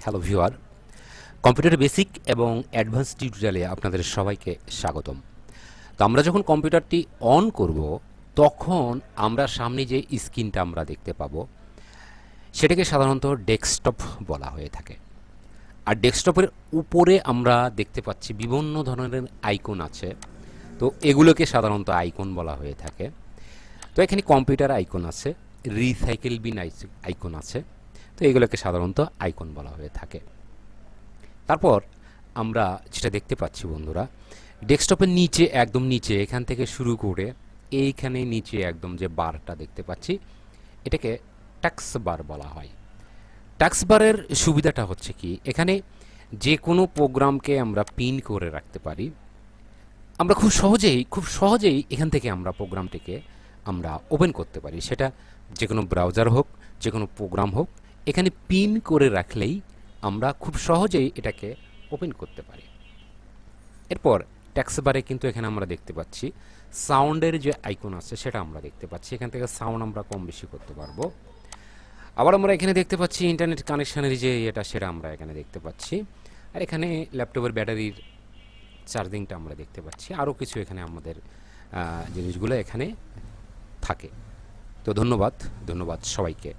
Hello viewer, computer basic এবং advance টিউটোরিয়ালে আপনাদের সবাইকে স্বাগতম। তো আমরা যখন কম্পিউটারটি অন করব তখন আমরা সামনে যে স্ক্রিনটা আমরা দেখতে পাবো সেটাকে সাধারণত ডেস্কটপ বলা হয়ে থাকে। আর ডেস্কটপের উপরে আমরা দেখতে পাচ্ছি বিভিন্ন ধরনের আইকন আছে, তো এগুলোকে সাধারণত আইকন বলা হয়ে থাকে। তো এখানে কম্পিউটার আইকন আছে, রিসাইকেল বিন আইকন আছে, তো এগুলোকে সাধারণত আইকন বলা হয়ে থাকে। তারপর আমরা যেটা দেখতে পাচ্ছি বন্ধুরা, ডেস্কটপের নিচে একদম নিচে এখান থেকে শুরু করে এইখানে নিচে একদম যে বারটা দেখতে পাচ্ছি এটাকে ট্যাক্স বার বলা হয়। ট্যাক্স বারের সুবিধাটা হচ্ছে কি, এখানে যে কোনো প্রোগ্রামকে আমরা পিন করে রাখতে পারি। আমরা খুব সহজেই এখান থেকে আমরা প্রোগ্রামটিকে আমরা ওপেন করতে পারি, সেটা যে কোনো ব্রাউজার হোক, যে কোনো প্রোগ্রাম হোক, এখানে পিন করে রাখলেই আমরা খুব সহজেই এটাকে ওপেন করতে পারি। এরপর ট্যাক্স বারে কিন্তু এখানে আমরা দেখতে পাচ্ছি সাউন্ডের যে আইকন আছে সেটা আমরা দেখতে পাচ্ছি, এখান থেকে সাউন্ড আমরা কম বেশি করতে পারবো। আবার আমরা এখানে দেখতে পাচ্ছি ইন্টারনেট কানেকশানের যে এটা সেটা আমরা এখানে দেখতে পাচ্ছি, আর এখানে ল্যাপটপের ব্যাটারির চার্জিংটা আমরা দেখতে পাচ্ছি, আরও কিছু এখানে আমাদের জিনিসগুলো এখানে থাকে। তো ধন্যবাদ সবাইকে।